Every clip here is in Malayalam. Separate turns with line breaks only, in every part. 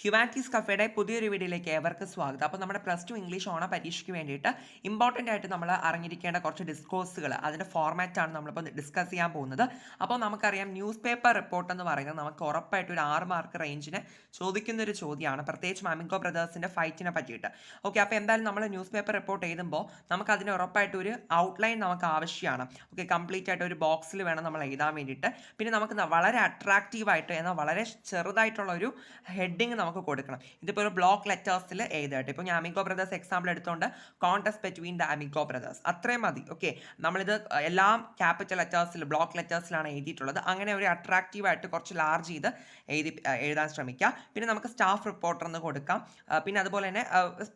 ഹ്യൂമാനിറ്റീസ് കഫേയുടെ പുതിയൊരു വീഡിയോയിലേക്ക് ഏവർക്ക് സ്വാഗതം. അപ്പോൾ നമ്മുടെ +2 ഇംഗ്ലീഷ് ഓണ പരീക്ഷയ്ക്ക് വേണ്ടിയിട്ട് ഇമ്പോർട്ടൻ്റ് ആയിട്ട് നമ്മൾ അറിഞ്ഞിരിക്കേണ്ട കുറച്ച് ഡിസ്കോഴ്സുകൾ, അതിൻ്റെ ഫോർമാറ്റാണ് നമ്മളിപ്പോൾ ഡിസ്കസ് ചെയ്യാൻ പോകുന്നത്. അപ്പോൾ നമുക്കറിയാം, ന്യൂസ് പേപ്പർ റിപ്പോർട്ട് എന്ന് പറയുന്നത് നമുക്ക് ഉറപ്പായിട്ട് ഒരു 6 മാർക്ക് റേഞ്ചിന് ചോദിക്കുന്ന ഒരു ചോദ്യമാണ്, പ്രത്യേകിച്ച് അമിഗോ ബ്രദേഴ്സിൻ്റെ ഫൈറ്റിനെ പറ്റിയിട്ട്. ഓക്കെ, അപ്പോൾ എന്തായാലും നമ്മൾ ന്യൂസ് പേപ്പർ റിപ്പോർട്ട് എഴുതുമ്പോൾ നമുക്ക് അതിന് ഉറപ്പായിട്ട് ഒരു ഔട്ട്ലൈൻ നമുക്ക് ആവശ്യമാണ്. ഓക്കെ, കംപ്ലീറ്റ് ആയിട്ട് ഒരു ബോക്സിൽ വേണം നമ്മൾ എഴുതാൻ വേണ്ടിയിട്ട്. പിന്നെ നമുക്ക് വളരെ അട്രാക്റ്റീവായിട്ട് എന്നാൽ വളരെ ചെറുതായിട്ടുള്ള ഒരു ഹെഡിങ് നമുക്ക് കൊടുക്കണം. ഇതിപ്പോൾ ഒരു ബ്ലോക്ക് ലെറ്റേഴ്സിൽ എഴുതട്ടെ. ഇപ്പോൾ ഞാൻ അമിഗോ ബ്രദേഴ്സ് എക്സാമ്പിൾ എടുത്തുകൊണ്ട് contest between the amigo brothers അത്രയും മതി. ഓക്കെ, നമ്മളിത് എല്ലാം ക്യാപിറ്റൽ ലെറ്റേഴ്സിൽ ബ്ലോക്ക് ലെറ്റേഴ്സിലാണ് എഴുതിയിട്ടുള്ളത്. അങ്ങനെ ഒരു അട്രാക്റ്റീവായിട്ട് കുറച്ച് ലാർജ് ചെയ്ത് എഴുതാൻ ശ്രമിക്കുക. പിന്നെ നമുക്ക് സ്റ്റാഫ് റിപ്പോർട്ടർ എന്ന് കൊടുക്കാം. പിന്നെ അതുപോലെ തന്നെ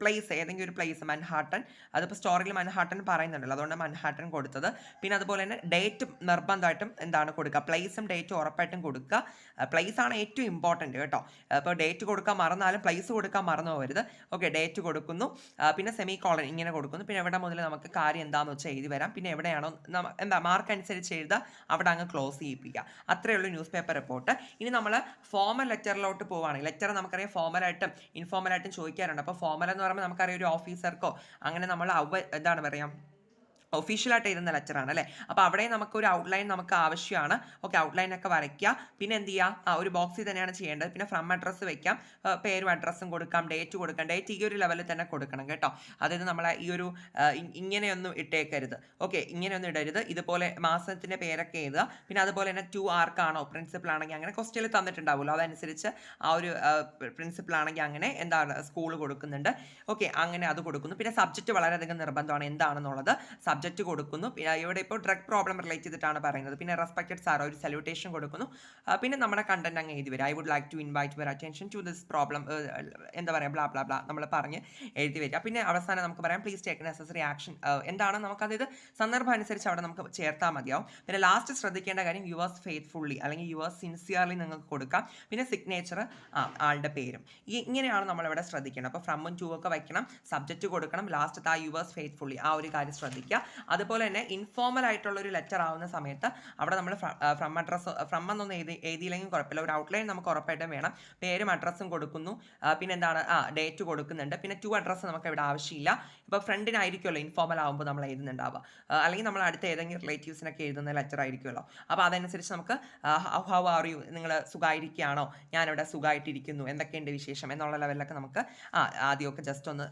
പ്ലേസ്, ഏതെങ്കിലും ഒരു പ്ലേസ്, മൻഹാട്ടൻ, അതിപ്പോൾ സ്റ്റോറിയിൽ മൻഹാട്ടൻ പറയുന്നുണ്ടല്ലോ, അതുകൊണ്ട് മൻഹാട്ടൻ കൊടുത്തത്. പിന്നെ അതുപോലെ തന്നെ ഡേറ്റ് നിർബന്ധമായിട്ടും എന്താണ് കൊടുക്കുക, പ്ലേസും ഡേറ്റും ഉറപ്പായിട്ടും കൊടുക്കുക. പ്ലേസ് ആണ് ഏറ്റവും ഇമ്പോർട്ടൻറ്റ് കേട്ടോ. അപ്പോൾ ഡേറ്റ് കൊടുക്കാൻ മറന്നാലും പ്ലേസ് കൊടുക്കാൻ മറന്നു പോകരുത്. ഓക്കെ, ഡേറ്റ് കൊടുക്കുന്നു, പിന്നെ സെമി കോളൻ ഇങ്ങനെ കൊടുക്കുന്നു. പിന്നെ എവിടെ മുതൽ നമുക്ക് കാര്യം എന്താണെന്ന് വെച്ചാൽ എഴുതി വരാം. പിന്നെ എവിടെയാണോ എന്താ മാർക്ക് അനുസരിച്ച് എഴുതുക, അവിടെ അങ്ങ് ക്ലോസ് ചെയ്യിപ്പിക്കുക. അത്രയേ ഉള്ളൂ ന്യൂസ് പേപ്പർ റിപ്പോർട്ട്. ഇനി നമ്മൾ ഫോമൽ ലെറ്ററിലോട്ട് പോവുകയാണെങ്കിൽ, ലെറ്റർ നമുക്കറിയാം ഫോമലായിട്ടും ഇൻഫോമലായിട്ടും ചോദിക്കാറുണ്ട്. അപ്പോൾ ഫോമൽ എന്ന് പറയുമ്പോൾ നമുക്കറിയാം ഒരു ഓഫീസർക്കോ അങ്ങനെ നമ്മൾ എന്താണ് പറയുക, ഒഫീഷ്യലായിട്ട് എഴുതുന്ന ലെറ്ററാണ് അല്ലേ. അപ്പോൾ അവിടെ നമുക്കൊരു ഔട്ട്ലൈൻ നമുക്ക് ആവശ്യമാണ്. ഓക്കെ, ഔട്ട്ലൈനൊക്കെ വരയ്ക്കുക. പിന്നെ എന്ത് ചെയ്യുക, ഒരു ബോക്സിൽ തന്നെയാണ് ചെയ്യേണ്ടത്. പിന്നെ ഫ്രം അഡ്രസ്സ് വെക്കാം, പേരും അഡ്രസ്സും കൊടുക്കാം, ഡേറ്റ് കൊടുക്കാം. ഡേറ്റ് ഈ ഒരു ലെവലിൽ തന്നെ കൊടുക്കണം കേട്ടോ. അതായത് നമ്മളെ ഈ ഒരു ഇങ്ങനെയൊന്നും ഇട്ടേക്കരുത്. ഓക്കെ, ഇങ്ങനെയൊന്നും ഇടരുത്. ഇതുപോലെ മാസത്തിൻ്റെ പേരൊക്കെ എഴുതുക. പിന്നെ അതുപോലെ തന്നെ ടു ആർക്കാണോ, പ്രിൻസിപ്പൾ ആണെങ്കിൽ അങ്ങനെ ക്വസ്റ്റ്യനിൽ തന്നിട്ടുണ്ടാവുമല്ലോ, അതനുസരിച്ച് ആ ഒരു പ്രിൻസിപ്പൾ ആണെങ്കിൽ അങ്ങനെ എന്താണ് സ്കൂൾ കൊടുക്കുന്നുണ്ട്. ഓക്കെ, അങ്ങനെ അത് കൊടുക്കുന്നു. പിന്നെ സബ്ജക്റ്റ് വളരെയധികം നിർബന്ധമാണ് എന്താണെന്നുള്ളത്. സബ്ജക്റ്റ് കൊടുക്കുന്നു. ഇവിടെ ഇപ്പോൾ ഡ്രഗ് പ്രോബ്ലം റിലേറ്റ് ചെയ്തിട്ടാണ് പറയുന്നത്. പിന്നെ റെസ്പെക്റ്റഡ് സാർ ഒരു സല്യൂട്ടേഷൻ കൊടുക്കുന്നു. പിന്നെ നമ്മുടെ കണ്ടന്റ് അങ്ങ് എഴുതി വരും. I would like to invite your attention to this problem, എന്താ പറയുക, ബ്ലാ ബ്ലാ ബ്ലാ നമ്മൾ പറഞ്ഞ് എഴുതി വരിക. പിന്നെ അവസാനം നമുക്ക് പറയാം പ്ലീസ് ടേക്ക് നെസസറി ആക്ഷൻ. എന്താണ് നമുക്കത് സന്ദർഭം അനുസരിച്ച് അവിടെ നമുക്ക് ചേർത്താൽ മതിയാവും. പിന്നെ ലാസ്റ്റ് ശ്രദ്ധിക്കേണ്ട കാര്യം യുവേഴ്സ് ഫെയ്ത്ത്ഫുള്ളി അല്ലെങ്കിൽ യുവേഴ്സ് സിൻസിയർലി നിങ്ങൾക്ക് കൊടുക്കാം. പിന്നെ സിഗ്നേച്ചർ, ആളുടെ പേരും. ഇങ്ങനെയാണ് നമ്മളിവിടെ ശ്രദ്ധിക്കേണ്ടത്. അപ്പോൾ ഫ്രമും ടു ഒക്കെ വയ്ക്കണം, സബ്ജക്റ്റ് കൊടുക്കണം, ലാസ്റ്റ് ആ യുവേഴ്സ് ഫെയ്ത്ത്ഫുള്ളി ആ ഒരു കാര്യം ശ്രദ്ധിക്കുക. അതുപോലെ തന്നെ ഇൻഫോർമൽ ആയിട്ടുള്ളൊരു ലെറ്റർ ആവുന്ന സമയത്ത് അവിടെ നമ്മൾ ഫ്രം അഡ്രസ്സ്, ഫ്രം എന്നൊന്നും എഴുതിയില്ലെങ്കിൽ കുഴപ്പമില്ല, ഒരു ഔട്ട്ലൈൻ നമുക്ക് ഉറപ്പായിട്ടും വേണം. പേരും അഡ്രസ്സും കൊടുക്കുന്നു. പിന്നെ എന്താണ്, ഡേറ്റ് കൊടുക്കുന്നുണ്ട്. പിന്നെ ടു അഡ്രസ്സ് നമുക്ക് ഇവിടെ ആവശ്യമില്ല. ഇപ്പോൾ ഫ്രണ്ടിനായിരിക്കുമല്ലോ ഇൻഫോർമൽ ആകുമ്പോൾ നമ്മൾ എഴുതുന്നുണ്ടാവുക, അല്ലെങ്കിൽ നമ്മൾ അടുത്ത ഏതെങ്കിലും റിലേറ്റീവ്സിനൊക്കെ എഴുതുന്ന ലെറ്റർ ആയിരിക്കുമല്ലോ. അപ്പോൾ അതനുസരിച്ച് നമുക്ക് ഹൗ ആർ യു, നിങ്ങൾ സുഖമായിരിക്കുകയാണോ, ഞാനിവിടെ സുഖമായിട്ടിരിക്കുന്നു, എന്തൊക്കെയുണ്ട് വിശേഷം എന്നുള്ള ലെവലിലൊക്കെ നമുക്ക് ആദ്യമൊക്കെ ജസ്റ്റ് ഒന്ന്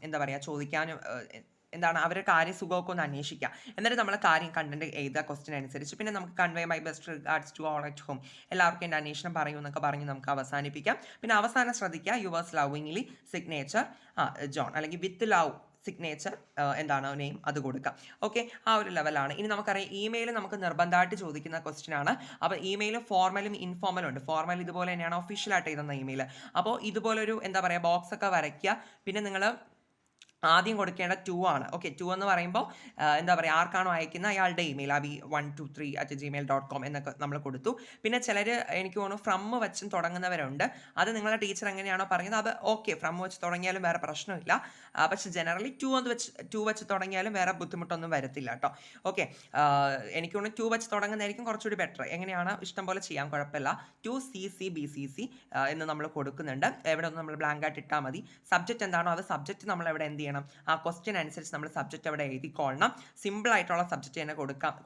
എന്താ പറയുക ചോദിക്കാനും, എന്താണ് അവരുടെ കാര്യം സുഖമൊക്കെ ഒന്ന് അന്വേഷിക്കുക. എന്നിട്ട് നമ്മൾ കാര്യം കണ്ടന്റ് എഴുതുക ക്വസ്റ്റ്യൻ അനുസരിച്ച്. പിന്നെ നമുക്ക് convey my best regards to all at home, എല്ലാവർക്കും എൻ്റെ അന്വേഷണം പറയൂ എന്നൊക്കെ പറഞ്ഞ് നമുക്ക് അവസാനിപ്പിക്കാം. പിന്നെ അവസാനം ശ്രദ്ധിക്കുക യുവേഴ്സ് ലവിങ്ലി, സിഗ്നേച്ചർ ജോൺ, അല്ലെങ്കിൽ വിത്ത് ലവ് സിഗ്നേച്ചർ എന്താണ് നെയിം, അത് കൊടുക്കാം. ഓക്കെ, ആ ഒരു ലെവലാണ്. ഇനി നമുക്കറിയാം ഇമെയിൽ നമുക്ക് നിർബന്ധമായിട്ട് ചോദിക്കുന്ന ക്വസ്റ്റ്യൻ ആണ്. അപ്പോൾ ഇമെയിൽ ഫോർമലും ഇൻഫോർമലും ഉണ്ട്. ഫോർമൽ ഇതുപോലെ തന്നെയാണ് ഒഫീഷ്യലായിട്ട് എഴുതുന്ന ഇമെയിൽ. അപ്പോൾ ഇതുപോലൊരു എന്താ പറയുക ബോക്സ് ഒക്കെ വരയ്ക്കുക. പിന്നെ നിങ്ങൾ ആദ്യം കൊടുക്കേണ്ട ടു ആണ്. ഓക്കെ, ടു എന്ന് പറയുമ്പോൾ എന്താ പറയുക, ആർക്കാണോ അയക്കുന്ന അയാളുടെ ഇമെയിൽ abi123@gmail.com എന്നൊക്കെ നമ്മൾ കൊടുത്തു. പിന്നെ ചിലർ എനിക്ക് തോന്നുന്നു ഫ്രം വെച്ചും തുടങ്ങുന്നവരുണ്ട്. അത് നിങ്ങളുടെ ടീച്ചർ എങ്ങനെയാണോ പറയുന്നത് അത് ഓക്കെ, ഫ്രം വെച്ച് തുടങ്ങിയാലും വേറെ പ്രശ്നമില്ല. പക്ഷെ ജനറലി ടു വെച്ച് തുടങ്ങിയാലും വേറെ ബുദ്ധിമുട്ടൊന്നും വരത്തില്ല കേട്ടോ. ഓക്കെ, എനിക്ക് തോന്നുന്നു ടു വെച്ച് തുടങ്ങുന്നതായിരിക്കും കുറച്ചുകൂടി ബെറ്റർ. എങ്ങനെയാണ് ഇഷ്ടം പോലെ ചെയ്യാൻ കുഴപ്പമില്ല. 2CC എന്ന് നമ്മൾ കൊടുക്കുന്നുണ്ട്. എവിടെ ഒന്ന് നമ്മൾ ബ്ലാങ്ക് ആയിട്ട് ഇട്ടാൽ മതി. സബ്ജക്റ്റ് എന്താണോ അത് സബ്ജക്റ്റ് നമ്മൾ എവിടെ എന്ത് ചെയ്യണം, ആ ക്വസ്റ്റ്യൻ അനുസരിച്ച് നമ്മൾ സബ്ജക്റ്റ് അവിടെ എഴുതിക്കൊള്ളണം. സിമ്പിൾ ആയിട്ടുള്ള സബ്ജക്റ്റ് തന്നെ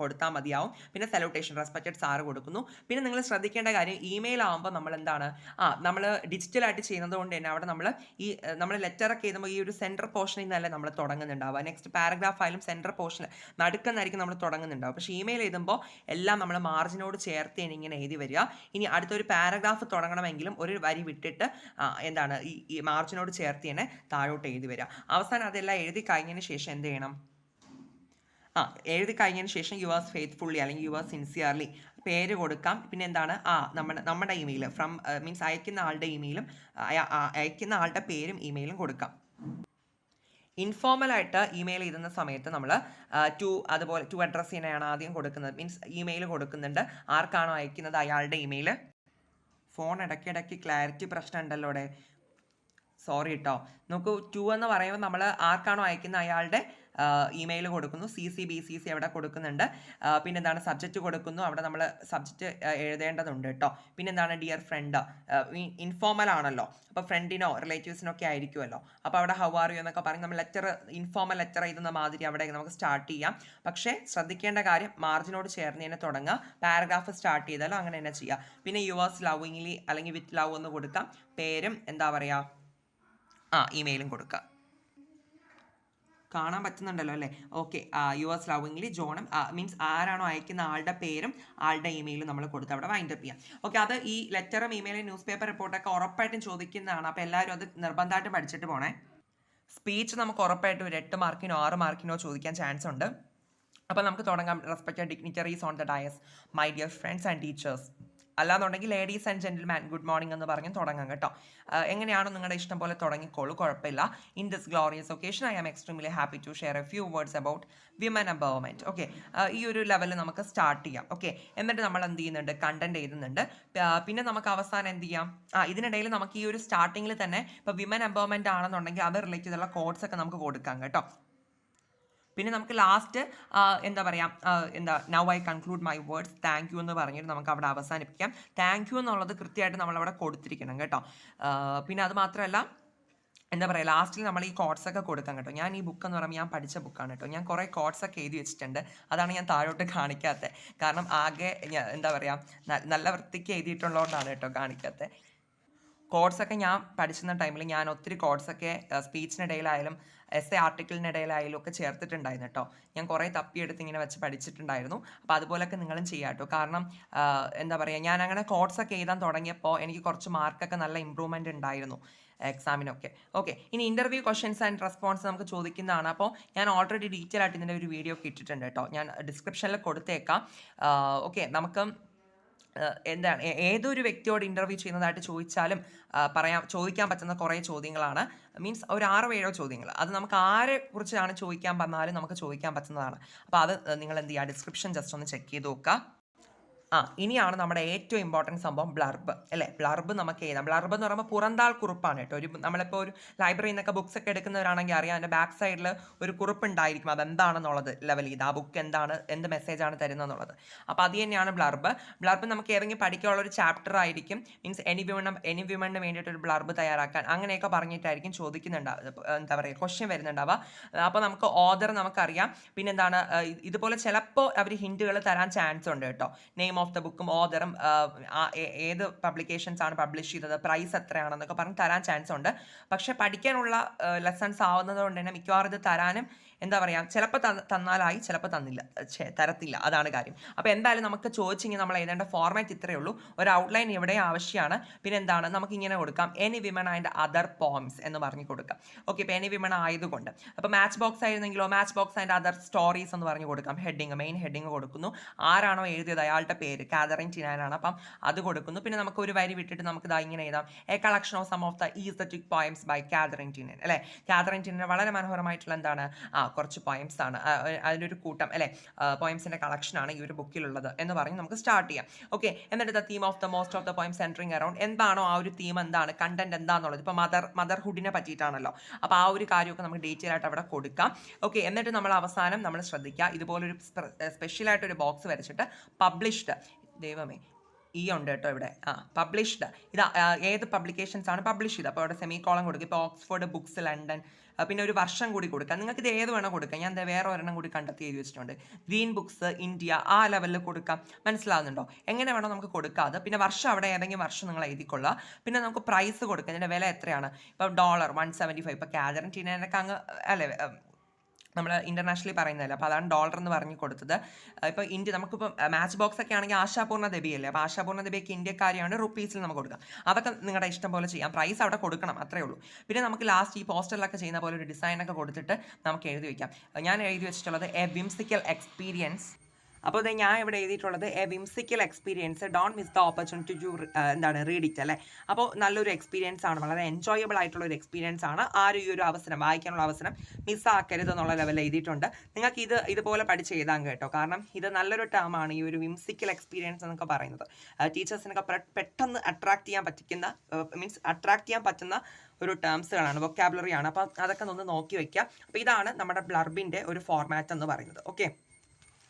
കൊടുത്താൽ മതിയാവും. പിന്നെ സല്യൂട്ടേഷൻ, റെസ്പെക്റ്റഡ് സാറ് കൊടുക്കുന്നു. പിന്നെ നിങ്ങൾ ശ്രദ്ധിക്കേണ്ട കാര്യം, ഇമെയിൽ ആകുമ്പോൾ നമ്മൾ എന്താണ് നമ്മൾ ഡിജിറ്റലായിട്ട് ചെയ്യുന്നത് കൊണ്ട് തന്നെ അവിടെ നമ്മൾ ലെറ്ററൊക്കെ എഴുതുമ്പോൾ ഈ ഒരു സെൻറ്റർ പോർഷനിൽ നിന്നല്ലേ നമ്മൾ തുടങ്ങുന്നുണ്ടാവുക. നെക്സ്റ്റ് പാരഗ്രാഫ് ആയാലും സെൻറ്റർ പോർഷൻ നടുക്കെന്നായിരിക്കും നമ്മൾ തുടങ്ങുന്നുണ്ടാവും. പക്ഷേ ഇമെയിൽ എഴുതുമ്പോൾ എല്ലാം നമ്മൾ മാർജിനോട് ചേർത്ത് ഇങ്ങനെ എഴുതി വരിക. ഇനി അടുത്തൊരു പാരഗ്രാഫ് തുടങ്ങണമെങ്കിലും ഒരു വരി വിട്ടിട്ട് എന്താണ് ഈ മാർജിനോട് ചേർത്ത് തന്നെ താഴോട്ട് എഴുതി വരിക. അവസാനം അതെല്ലാം എഴുതി കഴിഞ്ഞതിന് ശേഷം എന്ത് ചെയ്യണം, എഴുതി കഴിഞ്ഞതിന് ശേഷം യുവേഴ്സ് ഫെയ്ത്ത്ഫുള്ളി അല്ലെങ്കിൽ യുവേഴ്സ് സിൻസിയർലി പേര് കൊടുക്കാം. പിന്നെ എന്താണ് നമ്മുടെ ഇമെയിൽ, ഫ്രം മീൻസ് അയക്കുന്ന ആളുടെ ഇമെയിലും അയക്കുന്ന ആളുടെ പേരും ഇമെയിലും കൊടുക്കാം. ഇൻഫോർമലായിട്ട് ഇമെയിൽ എഴുതുന്ന സമയത്ത് നമ്മൾ അതുപോലെ ടു അഡ്രസ്സ് തന്നെയാണ് ആദ്യം കൊടുക്കുന്നത്. മീൻസ് ഇമെയിൽ കൊടുക്കുന്നുണ്ട്, ആർക്കാണോ അയക്കുന്നത് അയാളുടെ ഇമെയിൽ. ഫോൺ ഇടയ്ക്കിടയ്ക്ക് ക്ലാരിറ്റി പ്രശ്നം ഉണ്ടല്ലോ അവിടെ, സോറി കേട്ടോ. നമുക്ക് ടു എന്ന് പറയുമ്പോൾ നമ്മൾ ആർക്കാണോ അയക്കുന്ന അയാളുടെ ഇമെയിൽ കൊടുക്കുന്നു, CC BCC അവിടെ കൊടുക്കുന്നുണ്ട്. പിന്നെ എന്താണ് സബ്ജക്റ്റ് കൊടുക്കുന്നു, അവിടെ നമ്മൾ സബ്ജക്റ്റ് എഴുതേണ്ടതുണ്ട് കേട്ടോ. പിന്നെ എന്താണ് ഡിയർ ഫ്രണ്ട്, ഇൻഫോർമൽ ആണല്ലോ, അപ്പോൾ ഫ്രണ്ടിനോ റിലേറ്റീവ്സിനോ ഒക്കെ ആയിരിക്കുമല്ലോ. അപ്പോൾ അവിടെ ഹൗ ആർ യു എന്നൊക്കെ പറഞ്ഞ് നമ്മൾ ഇൻഫോർമൽ ലെറ്റർ എഴുതുന്ന മാതിരി അവിടെ നമുക്ക് സ്റ്റാർട്ട് ചെയ്യാം. പക്ഷേ ശ്രദ്ധിക്കേണ്ട കാര്യം മാർജിനോട് ചേർന്ന് തന്നെ തുടങ്ങുക. പാരഗ്രാഫ് സ്റ്റാർട്ട് ചെയ്താലും അങ്ങനെ തന്നെ ചെയ്യുക. പിന്നെ യുവേഴ്സ് ലവിങ്ലി അല്ലെങ്കിൽ വിത്ത് ലവ് എന്ന് കൊടുക്കാം. പേരും എന്താ പറയുക ഇമെയിലും കൊടുക്കുക. കാണാൻ പറ്റുന്നുണ്ടല്ലോ അല്ലേ? ഓക്കെ. യുവേഴ്സ് ലവിങ്ലി ജോണും മീൻസ് ആരാണോ അയക്കുന്ന ആളുടെ പേരും ആളുടെ ഇമെയിലും നമ്മൾ കൊടുത്ത് അവിടെ വൈൻഡപ്പ് ചെയ്യാം. ഓക്കെ. അത് ഈ ലെറ്ററും ഇമെയിലും ന്യൂസ് പേപ്പർ റിപ്പോർട്ടൊക്കെ ഉറപ്പായിട്ടും ചോദിക്കുന്നതാണ്. അപ്പോൾ എല്ലാവരും അത് നിർബന്ധമായിട്ട് പഠിച്ചിട്ട് പോണേ. സ്പീച്ച് നമുക്ക് ഉറപ്പായിട്ടും ഒരു 8 മാർക്കിനോ 6 മാർക്കിനോ ചോദിക്കാൻ ചാൻസ് ഉണ്ട്. അപ്പോൾ നമുക്ക് തുടങ്ങാം. Respected dignitaries on the dais, my dear friends and teachers. അല്ലാന്നുണ്ടെങ്കിൽ ladies and gentleman good morning എന്ന് പറഞ്ഞ് തുടങ്ങാം കേട്ടോ. എങ്ങനെയാണോ നിങ്ങളുടെ ഇഷ്ടം പോലെ തുടങ്ങിക്കോളൂ, കുഴപ്പമില്ല. In this glorious occasion I am extremely happy to share a few words about women empowerment. Okay. ഈ ഒരു ലെവലിൽ നമുക്ക് സ്റ്റാർട്ട് ചെയ്യാം. ഓക്കെ. എന്നിട്ട് നമ്മൾ എന്ത് ചെയ്യുന്നുണ്ട്, കണ്ടന്റ് എഴുതുന്നുണ്ട്. പിന്നെ നമുക്ക് അവസാനം എന്ത് ചെയ്യാം, ഇതിനിടയിൽ നമുക്ക് ഈ ഒരു സ്റ്റാർട്ടിങ്ങിൽ തന്നെ ഇപ്പോൾ വിമൻ എംപവർമെൻറ്റ് ആണെന്നുണ്ടെങ്കിൽ അത് റിലേറ്റ് ചെയ്തുള്ള കോഡ്സ് ഒക്കെ നമുക്ക് കൊടുക്കാം കേട്ടോ. പിന്നെ നമുക്ക് ലാസ്റ്റ് എന്താ പറയുക, now I conclude my words, thank you എന്ന് പറഞ്ഞിട്ട് നമുക്ക് അവിടെ അവസാനിപ്പിക്കാം. താങ്ക് യു എന്നുള്ളത് കൃത്യമായിട്ട് നമ്മളവിടെ കൊടുത്തിരിക്കണം കേട്ടോ. പിന്നെ അത് മാത്രമല്ല എന്താ പറയുക, ലാസ്റ്റിൽ നമ്മൾ ഈ കോഡ്സൊക്കെ കൊടുക്കാം കേട്ടോ. ഞാൻ ഈ ബുക്ക് എന്ന് പറയുമ്പോൾ ഞാൻ പഠിച്ച ബുക്കാണ് കേട്ടോ. ഞാൻ കുറേ കോഡ്സൊക്കെ എഴുതി വെച്ചിട്ടുണ്ട്. അതാണ് ഞാൻ താഴോട്ട് കാണിക്കാത്തത്. കാരണം ആകെ എന്താ പറയുക, നല്ല വൃത്തിക്ക് എഴുതിയിട്ടുള്ളതുകൊണ്ടാണ് കേട്ടോ കാണിക്കാത്തത്. കോഡ്സൊക്കെ ഞാൻ പഠിച്ചിരുന്ന ടൈമിൽ ഞാൻ ഒത്തിരി കോഡ്സൊക്കെ സ്പീച്ചിനിടയിലായാലും എസ് എ ആർട്ടിക്കിളിനിടയിലായാലും ഒക്കെ ചേർത്തിട്ടുണ്ടായിരുന്നു കേട്ടോ. ഞാൻ കുറേ തപ്പിയെടുത്ത് ഇങ്ങനെ വെച്ച് പഠിച്ചിട്ടുണ്ടായിരുന്നു. അപ്പോൾ അതുപോലൊക്കെ നിങ്ങളും ചെയ്യാം കേട്ടോ. കാരണം എന്താ പറയുക, ഞാൻ അങ്ങനെ കോഡ്സൊക്കെ എഴുതാൻ തുടങ്ങിയപ്പോൾ എനിക്ക് കുറച്ച് മാർക്കൊക്കെ നല്ല ഇമ്പ്രൂവ്മെൻ്റ് ഉണ്ടായിരുന്നു എക്സാമിനൊക്കെ. ഓക്കെ. ഇനി ഇൻ്റർവ്യൂ ക്വസ്റ്റ്യൻസ് ആൻഡ് റെസ്പോൺസ് നമുക്ക് ചോദിക്കുന്നതാണ്. അപ്പോൾ ഞാൻ ഓൾറെഡി ഡീറ്റെയിൽ ആയിട്ട് ഇതിൻ്റെ ഒരു വീഡിയോ ഒക്കെ ഇട്ടിട്ടുണ്ട് കേട്ടോ. ഞാൻ ഡിസ്ക്രിപ്ഷനിൽ കൊടുത്തേക്കാം. ഓക്കെ. നമുക്ക് എന്താണ് ഏതൊരു വ്യക്തിയോട് ഇൻ്റർവ്യൂ ചെയ്യുന്നതായിട്ട് ചോദിച്ചാലും ചോദിക്കാൻ പറ്റുന്ന കുറേ ചോദ്യങ്ങളാണ്. മീൻസ് ഒരു 6-7 ചോദ്യങ്ങൾ. അത് നമുക്ക് ആരെ കുറിച്ചാണ് ചോദിക്കാൻ പറഞ്ഞാലും നമുക്ക് ചോദിക്കാൻ പറ്റുന്നതാണ്. അപ്പോൾ അത് നിങ്ങൾ എന്ത് ചെയ്യുക, ഡിസ്ക്രിപ്ഷൻ ജസ്റ്റ് ഒന്ന് ചെക്ക് ചെയ്ത് നോക്കുക. ഇനിയാണ് നമ്മുടെ ഏറ്റവും ഇമ്പോർട്ടൻറ്റ് സംഭവം ബ്ലർബ് അല്ലേ. ബ്ലർബ് നമുക്ക് എഴുതാം. ബ്ലർബ് എന്ന് പറയുമ്പോൾ പുറന്താൾ കുറിപ്പാണ് കേട്ടോ. നമ്മളിപ്പോൾ ഒരു ലൈബ്രറിയിൽ നിന്നൊക്കെ ബുക്സ് ഒക്കെ എടുക്കുന്നവരാണെങ്കിൽ അറിയാം, അതിൻ്റെ ബാക്ക് സൈഡിൽ ഒരു കുറിപ്പ് ഉണ്ടായിരിക്കും. അതെന്താണെന്നുള്ളത് ലെവൽ ചെയ്ത് ആ ബുക്ക് എന്ത് മെസ്സേജാണ് തരുന്നത് എന്നുള്ളത്. അപ്പോൾ അത് തന്നെയാണ് ബ്ലർബ്. ബ്ലർബ് നമുക്ക് ഏതെങ്കിലും പഠിക്കാനുള്ള ഒരു ചാപ്റ്റർ ആയിരിക്കും. മീൻസ് എനി വിമണിന് വേണ്ടിയിട്ട് ഒരു ബ്ലർബ് തയ്യാറാക്കാൻ അങ്ങനെയൊക്കെ പറഞ്ഞിട്ടായിരിക്കും ചോദിക്കുന്നുണ്ടാവുക, എന്താ പറയുക, ക്വസ്റ്റ്യൻ വരുന്നുണ്ടാവുക. അപ്പോൾ നമുക്ക് ഓദർ നമുക്കറിയാം. പിന്നെന്താണ്, ഇതുപോലെ ചിലപ്പോൾ അവർ ഹിൻറ്റുകൾ തരാൻ ചാൻസ് ഉണ്ട് കേട്ടോ. നെയിം ഓഫ് ദ ബുക്കും ഓദറും ഏത് പബ്ലിക്കേഷൻസ് ആണ് പബ്ലിഷ് ചെയ്തത്, പ്രൈസ് എത്രയാണെന്നൊക്കെ പറഞ്ഞ് തരാൻ ചാൻസ് ഉണ്ട്. പക്ഷെ പഠിക്കാനുള്ള ലെസൺസ് ആവുന്നത് കൊണ്ട് തന്നെ മിക്കവാറും ഇത് തരാനും എന്താ പറയുക, ചിലപ്പോൾ തന്നാലായി, ചിലപ്പോൾ തരത്തില്ല. അതാണ് കാര്യം. അപ്പോൾ എന്തായാലും നമുക്ക് ചോദിച്ചെങ്കിൽ നമ്മൾ എഴുതേണ്ട ഫോർമാറ്റ് ഇത്രയേ ഉള്ളൂ. ഒരു ഔട്ട്ലൈൻ ഇവിടെ ആവശ്യമാണ്. പിന്നെ എന്താണ്, നമുക്ക് ഇങ്ങനെ കൊടുക്കാം, any women and other poems എന്ന് പറഞ്ഞ് കൊടുക്കാം. ഓക്കെ. ഇപ്പോൾ എനി വിമൺ ആയതുകൊണ്ട് അപ്പോൾ മാച്ച് ബോക്സ് ആയിരുന്നെങ്കിലോ match box and other stories എന്ന് പറഞ്ഞ് കൊടുക്കാം. മെയിൻ ഹെഡിങ് കൊടുക്കുന്നു. ആരാണോ എഴുതിയത് അയാളുടെ പേര് കാതറിൻ ടിനാനാണ്. അപ്പം അത് കൊടുക്കുന്നു. പിന്നെ നമുക്ക് ഒരു വരി വിട്ടിട്ട് നമുക്ക് ഇതാ ഇങ്ങനെ എഴുതാം, a collection of some of the aesthetic poems by Katharine Tynan അല്ലേ. കാതറിൻ ടിനൻ വളരെ മനോഹരമായിട്ടുള്ള എന്താണ് കുറച്ച് പോയംസ് ആണ്, അതിൻ്റെ ഒരു കൂട്ടം അല്ലേ, പോയംസിൻ്റെ കളക്ഷനാണ് ഈ ഒരു ബുക്കിലുള്ളത് എന്ന് പറഞ്ഞ് നമുക്ക് സ്റ്റാർട്ട് ചെയ്യാം. ഓക്കെ. എന്നിട്ട് the theme of the most of the poems centring around എന്താണോ ആ ഒരു തീം, എന്താണ് കണ്ടന്റ് എന്താണെന്നുള്ളത്. ഇപ്പോൾ മദർഹുഡിനെ പറ്റിയിട്ടാണല്ലോ. അപ്പോൾ ആ ഒരു കാര്യമൊക്കെ നമുക്ക് ഡീറ്റെയിൽ ആയിട്ട് അവിടെ കൊടുക്കാം. ഓക്കെ. എന്നിട്ട് നമ്മൾ അവസാനം നമ്മൾ ശ്രദ്ധിക്കുക, ഇതുപോലൊരു സ്പെഷ്യലായിട്ടൊരു ബോക്സ് വരച്ചിട്ട് പബ്ലിഷ്ഡ്, ദൈവമേ ഉണ്ട് കേട്ടോ ഇവിടെ, പബ്ലിഷ്ഡ്, ഇത് ഏത് പബ്ലിക്കേഷൻസ് ആണ് പബ്ലിഷ് ചെയ്തത്. അപ്പോൾ അവിടെ സെമികോളം കൊടുക്കുക. ഇപ്പോൾ ഓക്സ്ഫോർഡ് ബുക്സ് ലണ്ടൻ, പിന്നെ ഒരു വർഷം കൂടി കൊടുക്കാം. നിങ്ങൾക്ക് ഇത് ഏത് വേണം കൊടുക്കാം. ഞാൻ വേറെ ഒരെണ്ണം കൂടി കണ്ടെത്തി എഴുതി വെച്ചിട്ടുണ്ട്, ഗ്രീൻ ബുക്സ് ഇന്ത്യ, ആ ലെവലിൽ കൊടുക്കാം. മനസ്സിലാവുന്നുണ്ടോ? എങ്ങനെ വേണോ നമുക്ക് കൊടുക്കാതെ. പിന്നെ വർഷം അവിടെ ഏതെങ്കിലും വർഷം നിങ്ങൾ എഴുതിക്കൊള്ളുക. പിന്നെ നമുക്ക് പ്രൈസ് കൊടുക്കാം. ഇതിൻ്റെ വില എത്രയാണ്, ഇപ്പോൾ $175. ഇപ്പോൾ കാതറിൻ ടിനാനൊക്കെ അങ്ങ് അല്ലേ നമ്മൾ ഇൻ്റർനാഷണലി പറയുന്നതല്ലേ, അപ്പോൾ അതാണ് ഡോളർ എന്ന് പറഞ്ഞ് കൊടുത്തത്. ഇപ്പോൾ ഇന്ത്യ നമുക്കിപ്പോൾ മാച്ച് ബോക്സ് ഒക്കെ ആണെങ്കിൽ ആശാപൂർണ്ണ ദബിയല്ലേ, അപ്പോൾ ആശാപൂർണ്ണ ദബിയൊക്കെ ഇന്ത്യക്കാരിയാണ്, റുപ്പീസിൽ നമുക്ക് കൊടുക്കാം. അതൊക്കെ നിങ്ങളുടെ ഇഷ്ടം പോലെ ചെയ്യാം. പ്രൈസ് അവിടെ കൊടുക്കണം, അത്രേ ഉള്ളൂ. പിന്നെ നമുക്ക് ലാസ്റ്റ് ഈ പോസ്റ്ററിലൊക്കെ ചെയ്യുന്ന പോലെ ഒരു ഡിസൈനൊക്കെ കൊടുത്തിട്ട് നമുക്ക് എഴുതി വയ്ക്കാം. ഞാൻ എഴുതി വെച്ചിട്ടുള്ളത് എ വിംസിക്കൽ എക്സ്പീരിയൻസ് അപ്പോൾ ഇത് ഞാൻ ഇവിടെ എഴുതിയിട്ടുള്ളത് a whimsical experience, don't miss the opportunity to read it അല്ലേ. അപ്പോൾ നല്ലൊരു എക്സ്പീരിയൻസ് ആണ്, വളരെ എൻജോയബിൾ ആയിട്ടുള്ള ഒരു എക്സ്പീരിയൻസ് ആണ്. ഈ ഒരു അവസരം, വായിക്കാനുള്ള അവസരം മിസ്സാക്കരുത് എന്നുള്ള ലെവലിൽ എഴുതിയിട്ടുണ്ട്. നിങ്ങൾക്ക് ഇതുപോലെ പഠിച്ച് എഴുതാൻ കേട്ടോ, കാരണം ഇത് നല്ലൊരു ടേമാണ് ഈ ഒരു വിംസിക്കൽ എക്സ്പീരിയൻസ് എന്നൊക്കെ പറയുന്നത്. ടീച്ചേഴ്സിനൊക്കെ പെട്ടെന്ന് അട്രാക്ട് ചെയ്യാൻ പറ്റുന്ന ഒരു ടേംസുകളാണ്, വൊക്കാബുലറി ആണ്. അപ്പോൾ അതൊക്കെ ഒന്ന് നോക്കി വയ്ക്കുക. അപ്പോൾ ഇതാണ് നമ്മുടെ ബ്ലർബിൻ്റെ ഒരു ഫോർമാറ്റ് എന്ന് പറയുന്നത്. ഓക്കെ,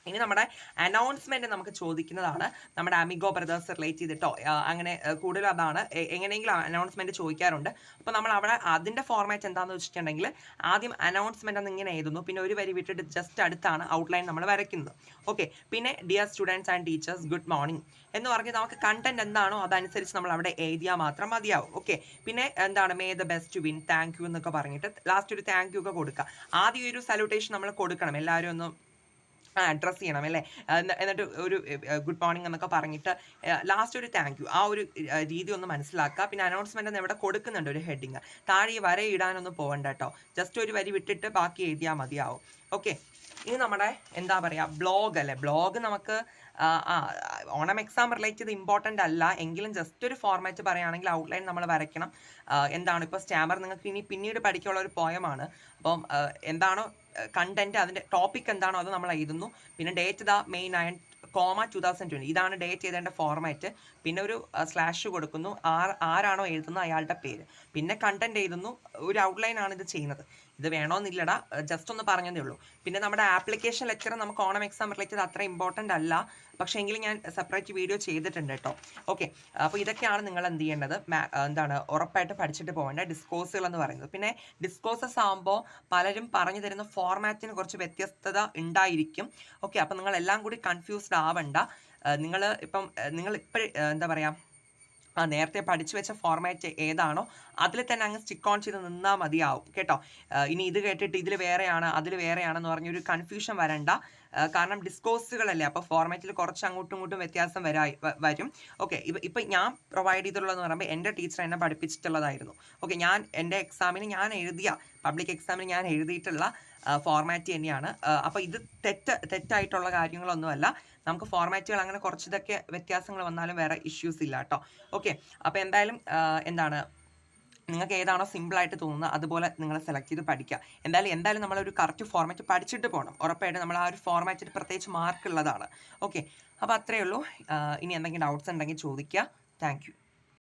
ഇനി നമ്മുടെ അനൗൺസ്മെന്റ് നമുക്ക് ചോദിക്കുന്നതാണ്. നമ്മുടെ അമിഗോ ബ്രദേഴ്സ് റിലേറ്റ് ചെയ്തിട്ടോ അങ്ങനെ കൂടുതൽ അതാണ് എങ്ങനെയെങ്കിലും അനൗൺസ്മെന്റ് ചോദിക്കാറുണ്ട്. അപ്പോൾ നമ്മൾ അവിടെ അതിൻ്റെ ഫോർമാറ്റ് എന്താണെന്ന് വെച്ചിട്ടുണ്ടെങ്കിൽ ആദ്യം അനൗൺസ്മെന്റ് എന്ന് ഇങ്ങനെ എഴുതുന്നു, പിന്നെ ഒരു വരി വിട്ടിട്ട് ജസ്റ്റ് അടുത്താണ് ഔട്ട്ലൈൻ നമ്മൾ വരയ്ക്കുന്നത്. ഓക്കെ, പിന്നെ dear students and teachers good morning എന്ന് പറഞ്ഞ് നമുക്ക് കണ്ടന്റ് എന്താണോ അതനുസരിച്ച് നമ്മൾ അവിടെ എഴുതിയാൽ മാത്രം മതിയാവും. ഓക്കെ, പിന്നെ എന്താണ് may the best win, thank you എന്നൊക്കെ പറഞ്ഞിട്ട് ലാസ്റ്റ് ഒരു താങ്ക് യു ഒക്കെ കൊടുക്കുക. ആദ്യം ഒരു സല്യൂട്ടേഷൻ നമ്മൾ കൊടുക്കണം, എല്ലാവരും ഒന്ന് അഡ്രസ്സ് ചെയ്യണം അല്ലേ. എന്നിട്ട് ഒരു ഗുഡ് മോർണിംഗ് എന്നൊക്കെ പറഞ്ഞിട്ട് ലാസ്റ്റ് ഒരു താങ്ക് യു, ആ ഒരു രീതി ഒന്ന് മനസ്സിലാക്കുക. പിന്നെ അനൗൺസ്മെന്റ് ഇവിടെ കൊടുക്കുന്നുണ്ട് ഒരു ഹെഡിങ്, താഴെ ഈ വര ഇടാനൊന്നും പോകണ്ട കേട്ടോ, ജസ്റ്റ് ഒരു വരി വിട്ടിട്ട് ബാക്കി എഴുതിയാൽ മതിയാവും. ഓക്കെ, ഇനി നമ്മുടെ എന്താ പറയുക ബ്ലോഗ് അല്ലേ. ബ്ലോഗ് നമുക്ക് ഓണം എക്സാം റിലേറ്റ് ചെയ്ത് ഇമ്പോർട്ടൻ്റ് അല്ല എങ്കിലും ജസ്റ്റ് ഒരു ഫോർമാറ്റ് പറയുകയാണെങ്കിൽ ഔട്ട്ലൈൻ നമ്മൾ വരയ്ക്കണം. എന്താണ് ഇപ്പോൾ സ്റ്റാമർ നിങ്ങൾക്ക് ഇനി പിന്നീട് പഠിക്കാനുള്ള ഒരു പോയമാണ്. അപ്പം എന്താണോ കണ്ടന്റ്, അതിൻ്റെ ടോപ്പിക് എന്താണോ അത് നമ്മൾ എഴുതുന്നു. പിന്നെ ഡേറ്റ് May 9, 2020 ഇതാണ് ഡേറ്റ് ചെയ്തേണ്ട ഫോർമാറ്റ്. പിന്നെ ഒരു സ്ലാഷ് കൊടുക്കുന്നു, ആരാണോ എഴുതുന്നത് അയാളുടെ പേര്, പിന്നെ കണ്ടന്റ് എഴുതുന്നു. ഒരു ഔട്ട്ലൈൻ ആണ് ഇത് ചെയ്യുന്നത്. ഇത് വേണമെന്നില്ലടാ, ജസ്റ്റ് ഒന്ന് പറഞ്ഞതേ ഉള്ളൂ. പിന്നെ നമ്മുടെ ആപ്ലിക്കേഷൻ ലെക്ചർ നമുക്ക് ഓണം എക്സാം റിലേറ്റഡ് അത്ര ഇമ്പോർട്ടൻ്റ് അല്ല, പക്ഷേ എങ്കിലും ഞാൻ സെപ്പറേറ്റ് വീഡിയോ ചെയ്തിട്ടുണ്ട് കേട്ടോ. ഓക്കെ, അപ്പോൾ ഇതൊക്കെയാണ് നിങ്ങൾ എന്ത് ചെയ്യേണ്ടത്, ഉറപ്പായിട്ട് പഠിച്ചിട്ട് പോകേണ്ട ഡിസ്കോഴ്സുകൾ എന്ന് പറയുന്നത്. പിന്നെ ഡിസ്കോഴ്സസ് ആകുമ്പോൾ പലരും പറഞ്ഞു തരുന്ന ഫോർമാറ്റിന് കുറച്ച് വ്യത്യസ്തത ഉണ്ടായിരിക്കും. ഓക്കെ, അപ്പോൾ നിങ്ങളെല്ലാം കൂടി കൺഫ്യൂസ്ഡ് ആവണ്ട. നിങ്ങൾ എന്താ പറയുക, നേരത്തെ പഠിച്ചു വെച്ച ഫോർമാറ്റ് ഏതാണോ അതിൽ തന്നെ അങ്ങ് സ്റ്റിക്ക് ഓൺ ചെയ്ത് നിന്നാൽ മതിയാവും കേട്ടോ. ഇനി ഇത് കേട്ടിട്ട് ഇതിൽ വേറെയാണ് അതിൽ വേറെയാണെന്ന് പറഞ്ഞൊരു കൺഫ്യൂഷൻ വരണ്ട. കാരണം ഡിസ്കോഴ്സുകളല്ലേ, അപ്പോൾ ഫോർമാറ്റിൽ കുറച്ച് അങ്ങോട്ടും ഇങ്ങോട്ടും വ്യത്യാസം വരും. ഓക്കെ, ഇപ്പം ഞാൻ പ്രൊവൈഡ് ചെയ്തിട്ടുള്ളതെന്ന് പറയുമ്പോൾ എൻ്റെ ടീച്ചർ എന്നെ പഠിപ്പിച്ചിട്ടുള്ളതായിരുന്നു. ഓക്കെ, എൻ്റെ പബ്ലിക് എക്സാമിന് ഞാൻ എഴുതിയിട്ടുള്ള ഫോർമാറ്റ് തന്നെയാണ്. അപ്പോൾ ഇത് തെറ്റായിട്ടുള്ള കാര്യങ്ങളൊന്നുമല്ല. നമുക്ക് ഫോർമാറ്റുകൾ അങ്ങനെ കുറച്ചിതൊക്കെ വ്യത്യാസങ്ങൾ വന്നാലും വേറെ ഇഷ്യൂസ് ഇല്ല കേട്ടോ. ഓക്കെ, അപ്പോൾ എന്തായാലും നിങ്ങൾക്ക് ഏതാണോ സിമ്പിളായിട്ട് തോന്നുന്നത് അതുപോലെ നിങ്ങൾ സെലക്ട് ചെയ്ത് പഠിക്കുക. എന്തായാലും നമ്മളൊരു കറക്റ്റ് ഫോർമാറ്റ് പഠിച്ചിട്ട് പോകണം. ഉറപ്പായിട്ടും നമ്മൾ ആ ഒരു ഫോർമാറ്റിൽ പ്രത്യേകിച്ച് മാർക്ക് ഉള്ളതാണ്. ഓക്കെ, അപ്പോൾ അത്രയേ ഉള്ളൂ. ഇനി എന്തെങ്കിലും ഡൗട്ട്സ് ഉണ്ടെങ്കിൽ ചോദിക്കുക. Thank you.